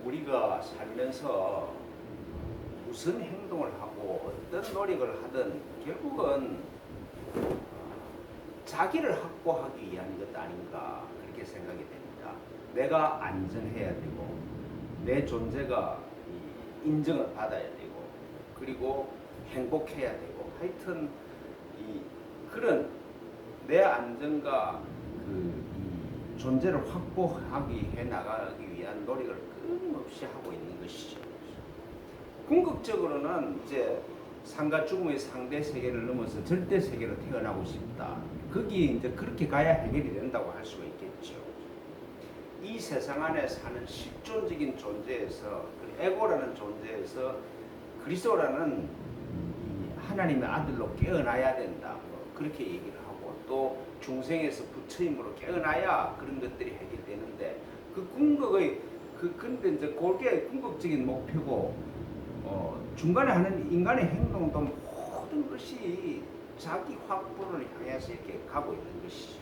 우리가 살면서 무슨 행동을 하고 어떤 노력을 하든 결국은 자기를 확보하기 위한 것 아닌가 그렇게 생각이 됩니다. 내가 안전해야 되고 내 존재가 인정을 받아야 되고 그리고 행복해야 되고 하여튼 그런 내 안전과 이 존재를 확보하기 해 나가기 위한 노력을 끊임없이 하고 있는 것이죠. 궁극적으로는 이제 삶과 죽음의 상대 세계를 넘어서 절대 세계로 태어나고 싶다. 거기에 이제 그렇게 가야 해결이 된다고 할 수가 있겠죠. 이 세상 안에 사는 실존적인 존재에서 에고라는 존재에서 그리스도라는 하나님의 아들로 깨어나야 된다. 그렇게 얘기를 하고 또 중생에서 부처임으로 깨어나야 그런 것들이 해결되는데 그 궁극의 근데 이제 그게 궁극적인 목표고 중간에 하는 인간의 행동도 모든 것이 자기 확보를 향해서 이렇게 가고 있는 것이죠.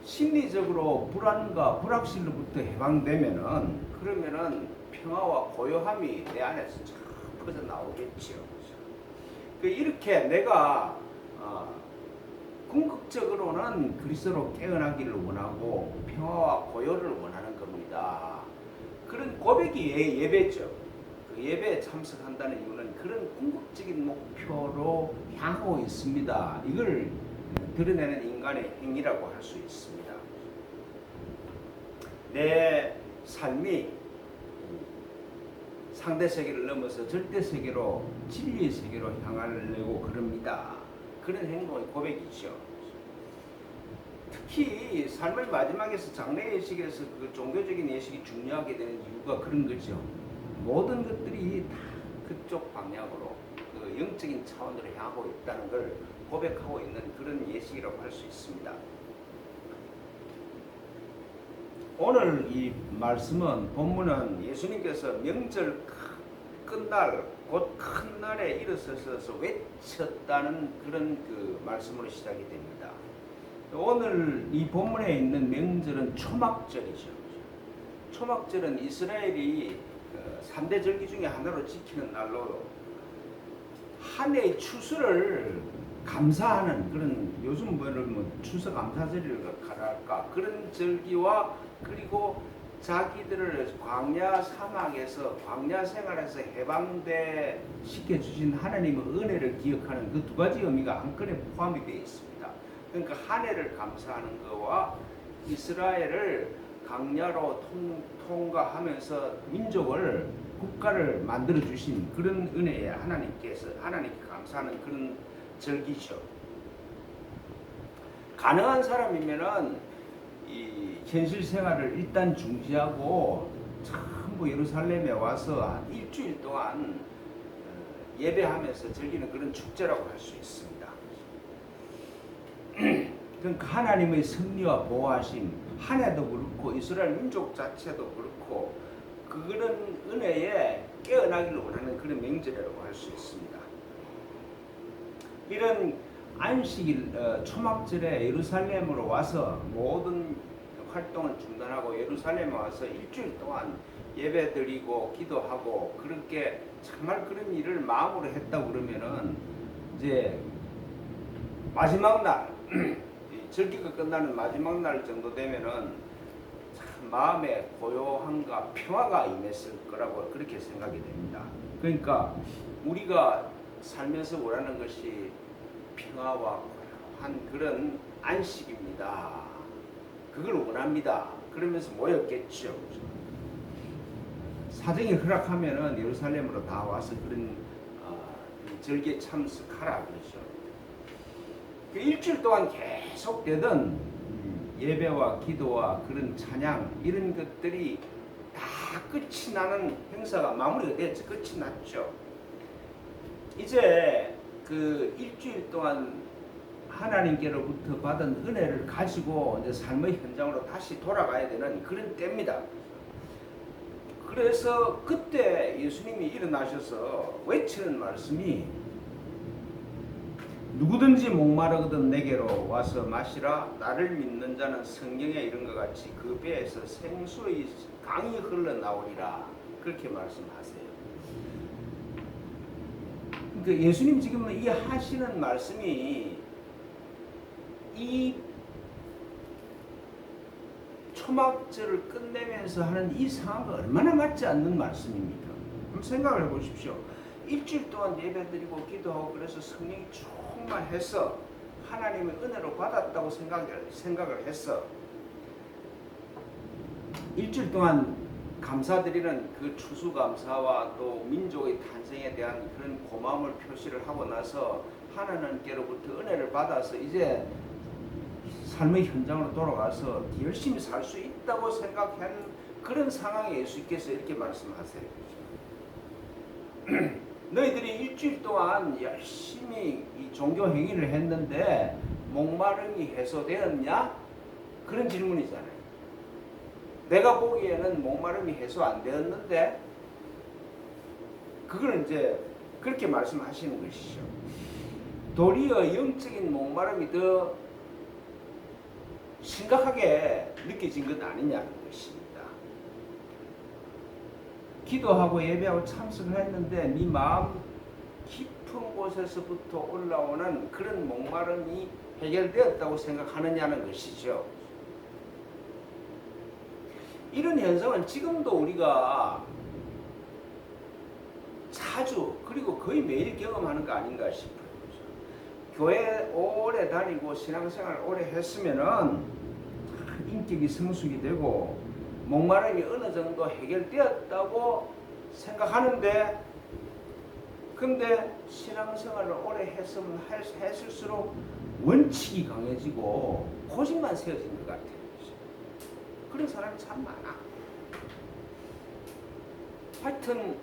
심리적으로 불안과 불확실로부터 해방되면은 그러면은 평화와 고요함이 내 안에서 쫙 퍼져 나오겠죠. 이렇게 내가 궁극적으로는 그리스도로 깨어나기를 원하고 평화와 고요를 원하는 겁니다. 그런 고백이 예배죠. 그 예배에 참석한다는 이유는 그런 궁극적인 목표로 향하고 있습니다. 이걸 드러내는 인간의 행위라고 할 수 있습니다. 내 삶이 상대 세계를 넘어서 절대 세계로 진리의 세계로 향하려고 그럽니다. 그런 행동의 고백이죠. 특히 삶의 마지막에서 장래 예식에서 그 종교적인 예식이 중요하게 되는 이유가 그런 거죠. 모든 것들이 다 그쪽 방향으로 그 영적인 차원으로 향하고 있다는 걸 고백하고 있는 그런 예식이라고 할 수 있습니다. 오늘 이 말씀은 본문은 예수님께서 명절 끝날 곧 큰 날에 일어서서 외쳤다는 그런 그 말씀으로 시작이 됩니다. 오늘 이 본문에 있는 명절은 초막절이죠. 초막절은 이스라엘이 3대 절기 중에 하나로 지키는 날로 한 해의 추수를 감사하는 그런 요즘 뭐 추수 감사절이라고 할까 그런 절기와 그리고 자기들을 광야 사막에서 광야 생활에서 해방돼 시켜주신 하나님의 은혜를 기억하는 그 두 가지 의미가 한건에 포함이 되어 있습니다. 그러니까 한 해를 감사하는 것과 이스라엘을 광야로 통과하면서 민족을 국가를 만들어 주신 그런 은혜에 하나님께 감사하는 그런 절기죠. 가능한 사람이면은 이 현실 생활을 일단 중지하고 전부 예루살렘에 와서 한 일주일 동안 예배하면서 즐기는 그런 축제라고 할 수 있습니다. 그러니까 하나님의 섭리와 보호하심, 한 해도 그렇고 이스라엘 민족 자체도 그렇고 그런 은혜에 깨어나기를 원하는 그런 명절이라고 할 수 있습니다. 이런 안식일 초막절에 예루살렘으로 와서 모든 활동을 중단하고 예루살렘에 와서 일주일 동안 예배드리고 기도하고 그렇게 정말 그런 일을 마음으로 했다고 그러면은 이제 마지막 날 절기가 끝나는 마지막 날 정도 되면은 참 마음에 고요함과 평화가 임했을 거라고 그렇게 생각이 됩니다. 그러니까 우리가 살면서 원하는 것이 평화와 고요한 그런 안식입니다. 그걸 원합니다. 그러면서 모였겠죠. 사정이 허락하면은 예루살렘으로 다 와서 그런 절기에 참석하라 그러죠. 그 일주일 동안 계속되던 예배와 기도와 그런 찬양 이런 것들이 다 끝이 나는 행사가 마무리가 됐죠. 끝이 났죠. 이제 그 일주일 동안 하나님께로부터 받은 은혜를 가지고 이제 삶의 현장으로 다시 돌아가야 되는 그런 때입니다. 그래서 그때 예수님이 일어나셔서 외치는 말씀이 누구든지 목마르거든 내게로 와서 마시라. 나를 믿는 자는 성경에 이런 것 같이 그 배에서 생수의 강이 흘러나오리라. 그렇게 말씀하세요. 그러니까 예수님 지금 이 하시는 말씀이 이 초막절을 끝내면서 하는 이 상황과 얼마나 맞지 않는 말씀입니까? 한번 생각을 해보십시오. 일주일 동안 예배드리고 기도하고 그래서 성령이 충만해서 하나님의 은혜로 받았다고 생각을 했어. 일주일 동안 감사드리는 그 추수감사와 또 민족의 탄생에 대한 그런 고마움을 표시를 하고 나서 하나님께로부터 은혜를 받아서 이제 삶의 현장으로 돌아가서 열심히 살 수 있다고 생각한 그런 상황에 예수께서 이렇게 말씀하세요. 너희들이 일주일 동안 열심히 이 종교 행위를 했는데 목마름이 해소되었냐? 그런 질문이잖아요. 내가 보기에는 목마름이 해소 안 되었는데 그걸 이제 그렇게 말씀하시는 것이죠. 도리어 영적인 목마름이 더 심각하게 느껴진 것 아니냐는 것입니다. 기도하고 예배하고 참석을 했는데 네 마음 깊은 곳에서부터 올라오는 그런 목마름이 해결되었다고 생각하느냐는 것이죠. 이런 현상은 지금도 우리가 자주 그리고 거의 매일 경험하는 거 아닌가 싶어요. 교회 오래 다니고 신앙생활 오래 했으면은 인격이 성숙이 되고 목마름이 어느 정도 해결되었다고 생각하는데, 근데 신앙생활을 오래 했으면 했을수록 원칙이 강해지고 고집만 세워진 것 같아요. 그런 사람이 참 많아. 하여튼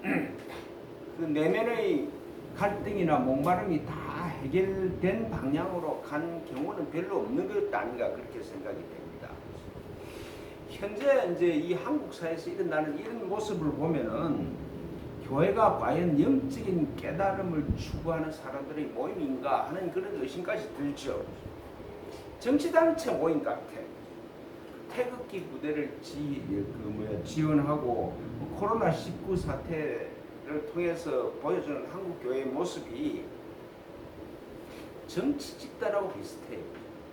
그 내면의 갈등이나 목마름이 다 해결된 방향으로 간 경우는 별로 없는 것 아닌가 그렇게 생각이 됩니다. 현재 이제 이 한국 사회에서 일어나는 이런 모습을 보면은 교회가 과연 영적인 깨달음을 추구하는 사람들의 모임인가 하는 그런 의심까지 들죠. 정치단체 모임 같아. 태극기 부대를 지원하고 코로나19 사태를 통해서 보여주는 한국 교회의 모습이 정치 집단하고 비슷해요.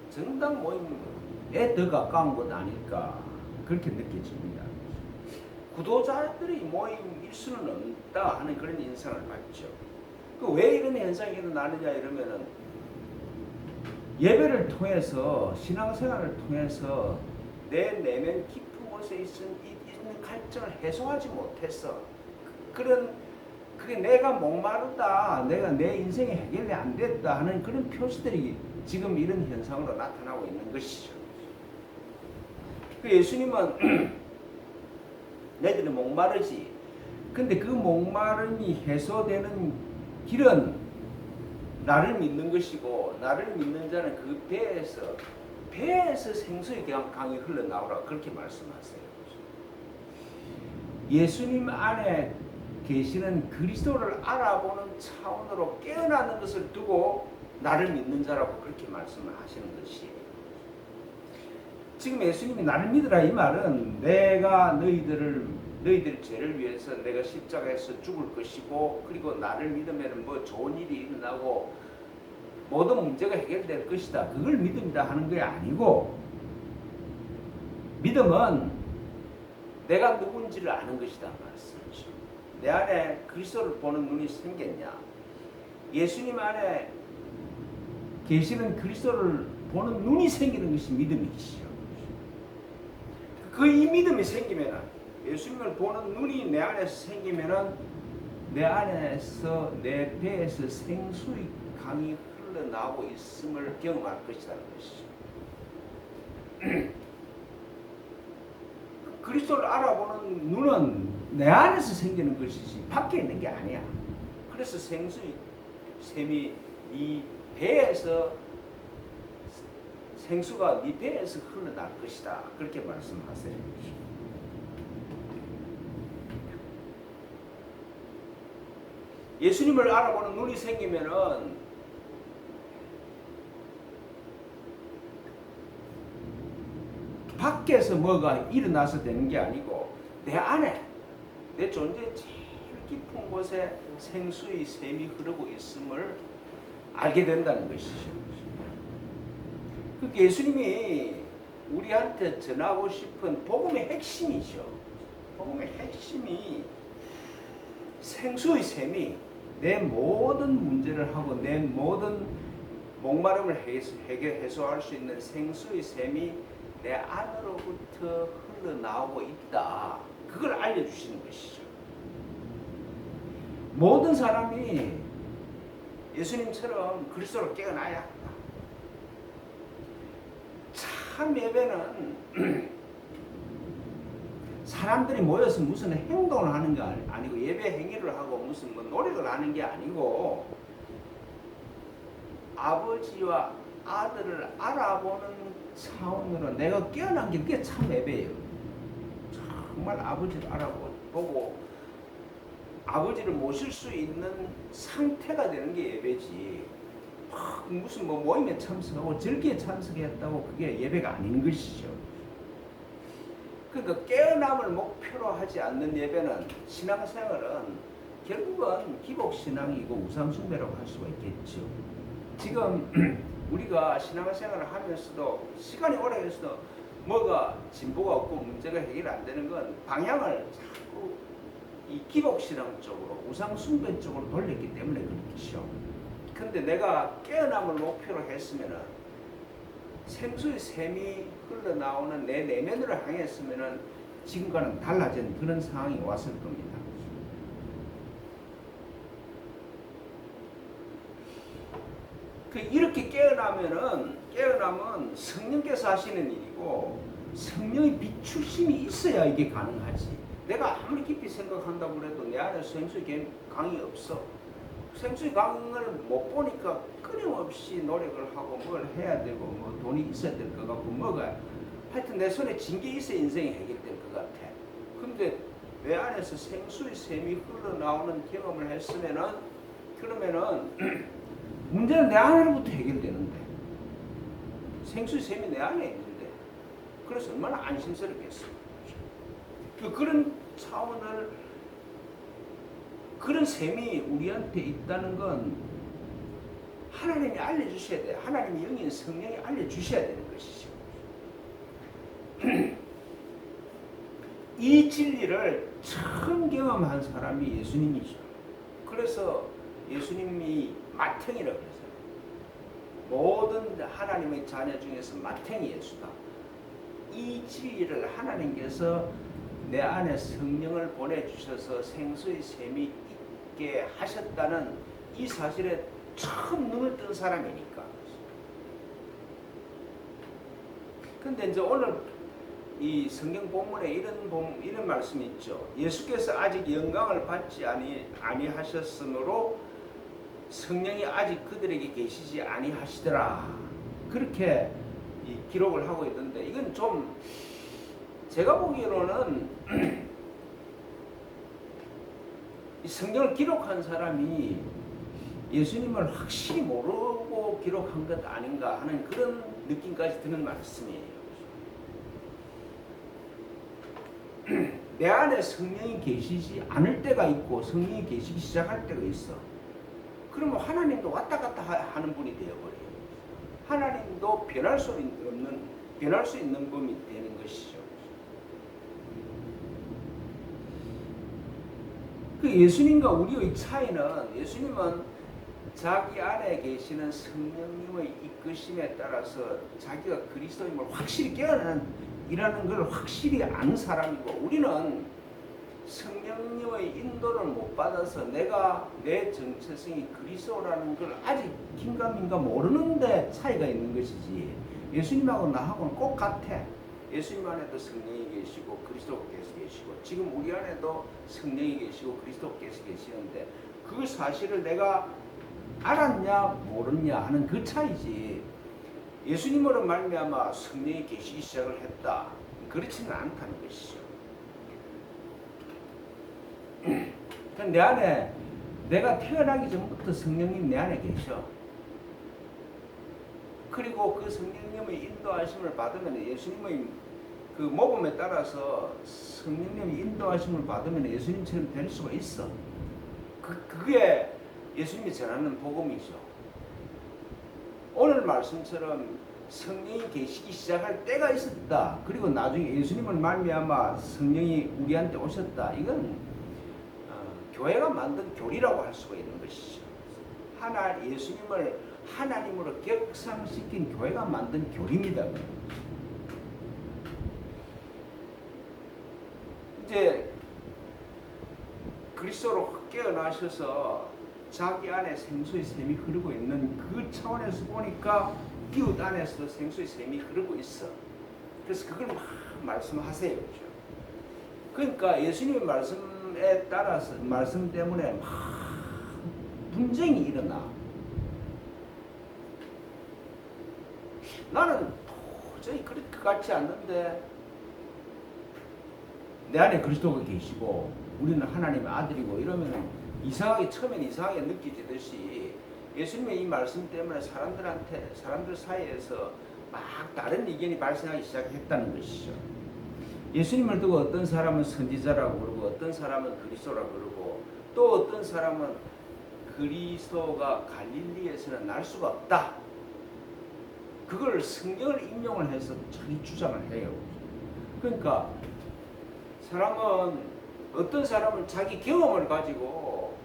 정당 모임에 더 가까운 것 아닐까 그렇게 느껴집니다. 구도자들의 모임일 수는 없다 하는 그런 인상을 받죠. 왜 이런 현상이 일어나느냐 이러면은 예배를 통해서 신앙생활을 통해서 내 내면 깊은 곳에 있는 갈증을 해소하지 못했어. 그게 내가 목마르다, 내가 내 인생이 해결이 안 됐다 하는 그런 표시들이 지금 이런 현상으로 나타나고 있는 것이죠. 예수님은 너희들은 목마르지. 근데 그 목마름이 해소되는 길은 나를 믿는 것이고, 나를 믿는 자는 그 배에서 생수의 강이 흘러나오라 그렇게 말씀하세요. 예수님 안에 계시는 그리스도를 알아보는 차원으로 깨어나는 것을 두고 나를 믿는 자라고 그렇게 말씀을 하시는 것이에요. 지금 예수님이 나를 믿으라 이 말은 내가 너희들 죄를 위해서 내가 십자가에서 죽을 것이고, 그리고 나를 믿으면 뭐 좋은 일이 일어나고 모든 문제가 해결될 것이다, 그걸 믿음이다 하는 게 아니고, 믿음은 내가 누군지를 아는 것이다 말씀이죠. 내 안에 그리스도를 보는 눈이 생겼냐, 예수님 안에 계시는 그리스도를 보는 눈이 생기는 것이 믿음이시죠. 이 믿음이 생기면, 예수님을 보는 눈이 내 안에서 생기면은 내 안에서 내 배에서 생수의 강이 흘러나오고 있음을 경험할 것이라는 것이죠. 그리스도를 알아보는 눈은 내 안에서 생기는 것이지 밖에 있는 게 아니야. 그래서 생수의 샘이 네 배에서, 생수가 네 배에서 흘러날 것이다 그렇게 말씀하세요. 예수님을 알아보는 눈이 생기면은 밖에서 뭐가 일어나서 되는 게 아니고 내 안에 내 존재의 제일 깊은 곳에 생수의 샘이 흐르고 있음을 알게 된다는 것이죠. 그 예수님이 우리한테 전하고 싶은 복음의 핵심이죠. 복음의 핵심이 생수의 샘이 내 모든 문제를 하고 내 모든 목마름을 해소할 수 있는 생수의 샘이 내 안으로부터 흘러나오고 있다. 그걸 알려주시는 것이죠. 모든 사람이 예수님처럼 그리스도로 깨어나야 한다. 참 예배는 사람들이 모여서 무슨 행동을 하는 게 아니고 예배 행위를 하고 무슨 뭐 노력을 하는 게 아니고 아버지와 아들을 알아보는 차원으로 내가 깨어난 게 그게 참 예배예요. 정말 아버지를 알아보고 아버지를 모실 수 있는 상태가 되는 게 예배지. 무슨 뭐 모임에 참석하고 절기에 참석했다고 그게 예배가 아닌 것이죠. 그러니까 깨어남을 목표로 하지 않는 예배는 신앙생활은 결국은 기복신앙이고 우상숭배라고 할 수가 있겠죠. 지금 우리가 신앙생활을 하면서도 시간이 오래 해서도 뭐가 진보가 없고 문제가 해결 안 되는 건 방향을 자꾸 이 기복신앙 쪽으로 우상숭배 쪽으로 돌렸기 때문에 그렇죠. 근데 내가 깨어남을 목표로 했으면은 생수의 샘이 흘러나오는 내 내면으로 향했으면은 지금과는 달라진 그런 상황이 왔을 겁니다. 이렇게 깨어남은 성령께서 하시는 일이고 성령의 비추심이 있어야 이게 가능하지. 내가 아무리 깊이 생각한다고 해도 내 안에 생수의 강이 없어. 생수의 강을 못 보니까 끊임없이 노력을 하고 뭘 해야 되고 뭐 돈이 있어야 될 것 같고 뭐가 하여튼 내 손에 쥔 게 있어야 인생이 해결될 것 같아. 근데 내 안에서 생수의 샘이 흘러나오는 경험을 했으면은 그러면은 문제는 내 안으로부터 해결되는데 생수의 샘이 내 안에 있는데 그래서 얼마나 안심스럽겠어. 그런 차원을 그런 셈이 우리한테 있다는 건 하나님이 알려주셔야 돼요. 하나님이 영인 성령이 알려주셔야 되는 것이죠. 이 진리를 처음 경험한 사람이 예수님이죠. 그래서 예수님이 맏형이라고 그랬어요. 모든 하나님의 자녀 중에서 맏형이 예수다. 이 진리를 하나님께서 내 안에 성령을 보내주셔서 생수의 샘이 있게 하셨다는 이 사실에 처음 눈을 뜬 사람이니까. 근데 이제 오늘 이 성경 본문에 이런 말씀이 있죠. 예수께서 아직 영광을 받지 아니하셨으므로 성령이 아직 그들에게 계시지 아니하시더라. 그렇게 기록을 하고 있던데 이건 좀 제가 보기로는 이 성경을 기록한 사람이 예수님을 확실히 모르고 기록한 것 아닌가 하는 그런 느낌까지 드는 말씀이에요. 내 안에 성령이 계시지 않을 때가 있고 성령이 계시기 시작할 때가 있어. 그러면 하나님도 왔다 갔다 하는 분이 되어버려요. 하나님도 변할 수 있는 분이 되는 것이죠. 그 예수님과 우리의 차이는 예수님은 자기 안에 계시는 성령님의 이끄심에 따라서 자기가 그리스도임을 확실히 깨어나는 걸 확실히 아는 사람이고 우리는 성령님의 인도를 못 받아서 내가 내 정체성이 그리스도라는 걸 아직 긴가민가 모르는데 차이가 있는 것이지 예수님하고 나하고는 꼭 같아. 예수님 안에도 성령이 계시고 그리스도께서 계시고 지금 우리 안에도 성령이 계시고 그리스도께서 계시는데 그 사실을 내가 알았냐 모르냐 하는 그 차이지 예수님으로 말미암아 성령이 계시기 시작을 했다 그렇지는 않다는 것이죠. 내 안에 내가 태어나기 전부터 성령님 내 안에 계셔. 그리고 그 성령님의 인도하심을 받으면 예수님의 그 모범에 따라서 성령님이 인도하심을 받으면 예수님처럼 될 수가 있어. 그게 예수님이 전하는 복음이죠. 오늘 말씀처럼 성령이 계시기 시작할 때가 있었다. 그리고 나중에 예수님을 말미암아 성령이 우리한테 오셨다. 이건 교회가 만든 교리라고 할 수가 있는 것이죠. 예수님을 하나님으로 격상시킨 교회가 만든 교리입니다. 이제 그리스도로 깨어나셔서 자기 안에 생수의 샘이 흐르고 있는 그 차원에서 보니까 이웃 안에서도 생수의 샘이 흐르고 있어. 그래서 그걸 막 말씀하세요. 그러니까 예수님의 말씀에 따라서 말씀 때문에 막 분쟁이 일어나. 나는 도저히 그렇게 같지 않는데 내 안에 그리스도가 계시고 우리는 하나님의 아들이고 이러면 처음엔 이상하게 느껴지듯이 예수님의 이 말씀 때문에 사람들 사이에서 막 다른 의견이 발생하기 시작했다는 것이죠. 예수님을 두고 어떤 사람은 선지자라고 그러고 어떤 사람은 그리스도라고 그러고 또 어떤 사람은 그리스도가 갈릴리에서는 날 수가 없다. 그걸 성경을 인용을 해서 자기 주장을 해요. 그러니까 어떤 사람은 자기 경험을 가지고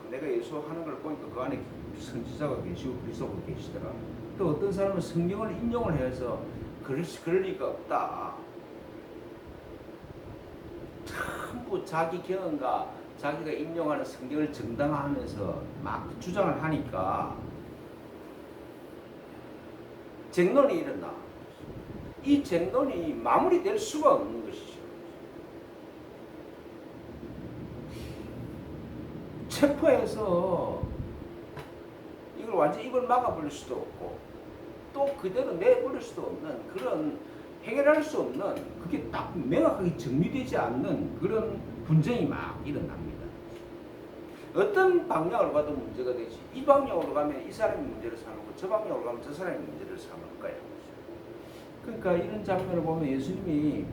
내가 예수 하는 걸 보니까 그 안에 선지자가 계시고 그리스도가 계시더라. 또 어떤 사람은 성경을 인용을 해서 그럴 리가 없다. 전부 자기 경험과 자기가 인용하는 성경을 정당화하면서 막 주장을 하니까 쟁론이 일어나. 이 쟁론이 마무리될 수가 없는 것이죠. 체포해서 이걸 막아버릴 수도 없고 또 그대로 내버릴 수도 없는 그런 해결할 수 없는 그게 딱 명확하게 정리되지 않는 그런 분쟁이 막 일어납니다. 어떤 방향으로 가도 문제가 되지. 이 방향으로 가면 이 사람이 문제를 삼고 저 방향으로 가면 저 사람이 문제를 삼을 거예요. 그러니까 이런 장면을 보면 예수님이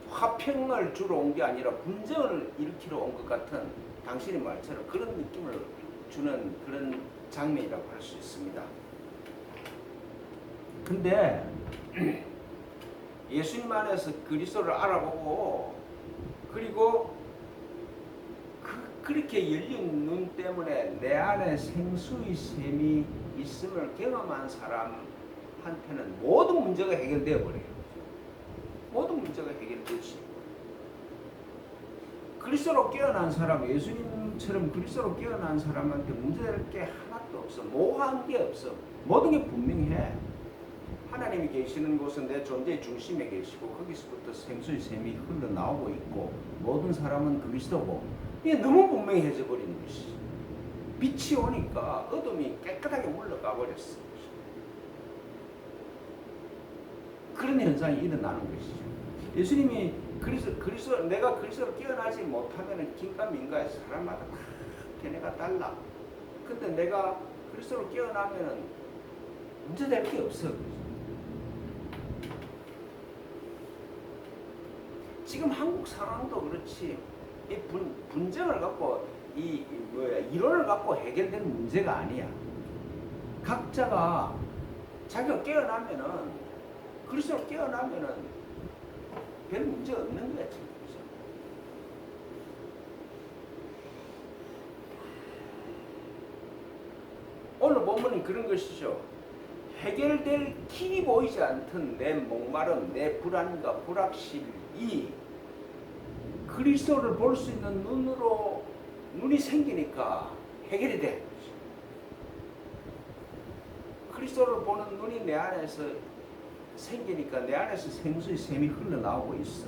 화평을 주러 온 게 아니라 분쟁을 일으키러 온 것 같은 당신의 말처럼 그런 느낌을 주는 그런 장면이라고 할 수 있습니다. 근데 예수님 안에서 그리스도를 알아보고 그리고 그렇게 열린 눈 때문에 내 안에 생수의 샘이 있음을 경험한 사람한테는 모든 문제가 해결되어 버려요. 모든 문제가 해결되지. 그리스도로 깨어난 사람, 예수님처럼 그리스도로 깨어난 사람한테 문제될 게 하나도 없어. 모호한 게 없어. 모든 게 분명해. 하나님이 계시는 곳은 내 존재의 중심에 계시고 거기서부터 생수의 샘이 흘러나오고 있고 모든 사람은 그리스도고 이게 너무 분명해져 버리는 것이지. 빛이 오니까 어둠이 깨끗하게 물러가 버렸어. 그런 현상이 일어나는 것이죠. 예수님이 내가 그리스도로 깨어나지 못하면 긴가민가해서 사람마다 다 걔네가 달라. 근데 내가 그리스도로 깨어나면 문제될 게 없어. 지금 한국 상황도 그렇지. 이 분쟁을 갖고 이론을 갖고 해결되는 문제가 아니야. 각자가 자기가 깨어나면은 그리스도로 깨어나면은 별 문제 없는 거야 지금. 오늘 본문은 그런 것이죠. 해결될 길이 보이지 않던 내 목마름, 내 불안과 불확실이 그리스도를 볼 수 있는 눈이 생기니까 해결이 돼. 그리스도를 보는 눈이 내 안에서 생기니까 내 안에서 생수의 샘이 흘러나오고 있어.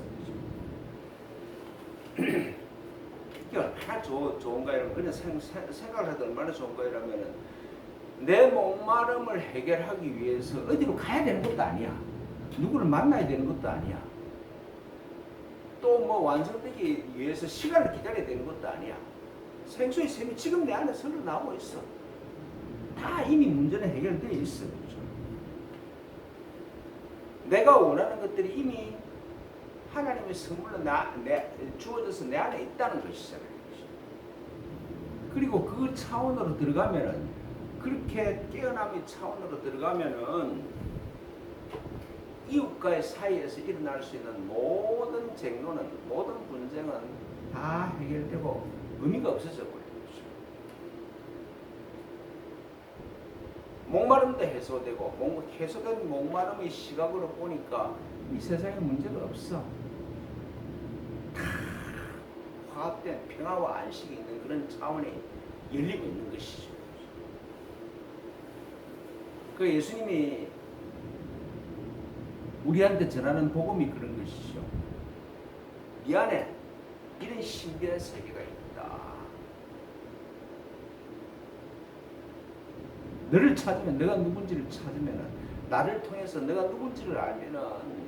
이게 얼마나 좋은가 이러면 그냥 생각을 해도 얼마나 좋은가 이러면은 내 목마름을 해결하기 위해서 어디로 가야 되는 것도 아니야. 누구를 만나야 되는 것도 아니야. 또 뭐 완성되기 위해서 시간을 기다려야 되는 것도 아니야. 생수의 샘이 지금 내 안에서 흘러나오고 있어. 다 이미 문제는 해결되어 있어. 그렇죠? 내가 원하는 것들이 이미 하나님의 선물로 주어져서 내 안에 있다는 것이잖아요. 그리고 그 차원으로 들어가면은, 그렇게 깨어남의 차원으로 들어가면은 이웃과의 사이에서 일어날 수 있는 모든 쟁론은, 모든 분쟁은 다 해결되고 의미가 없어져 버려요. 목마름도 해소되고, 해소된 목마름의 시각으로 보니까 이 세상에 문제가 없어. 다 화합된 평화와 안식이 있는 그런 차원이 열리고 있는 것이죠. 그 예수님이 우리한테 전하는 복음이 그런 것이죠. 이 안에 이런 신비한 세계가 있다. 너를 찾으면, 너가 누군지를 찾으면, 나를 통해서 너가 누군지를 알면은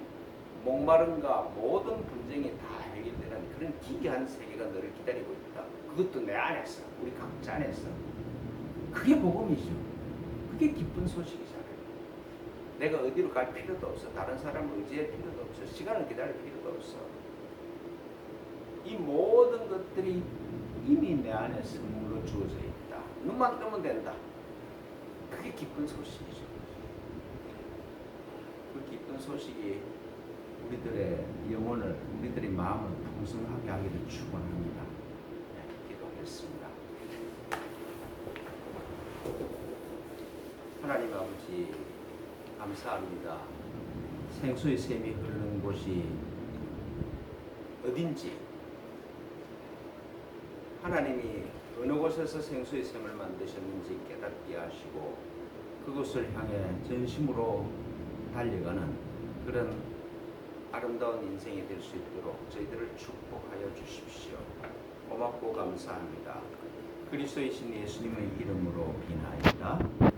목마름과 모든 분쟁이 다 해결되는 그런 기이한 세계가 너를 기다리고 있다. 그것도 내 안에서, 우리 각자 안에서. 그게 복음이죠. 그게 기쁜 소식이잖아요. 내가 어디로 갈 필요도 없어. 다른 사람을 의지할 필요도 없어. 시간을 기다릴 필요도 없어. 이 모든 것들이 이미 내 안에 선물로 주어져 있다. 눈만 뜨면 된다. 그게 기쁜 소식이죠. 그 기쁜 소식이 우리들의 영혼을, 우리들의 마음을 풍성하게 하기를 축원합니다. 네, 기도하겠습니다. 하나님 아버지, 감사합니다. 생수의 샘이 흐르는 곳이 어딘지, 하나님이 어느 곳에서 생수의 샘을 만드셨는지 깨닫게 하시고 그곳을 향해 전심으로 달려가는 그런 아름다운 인생이 될 수 있도록 저희들을 축복하여 주십시오. 고맙고 감사합니다. 그리스도이신 예수님의 이름으로 비나이다.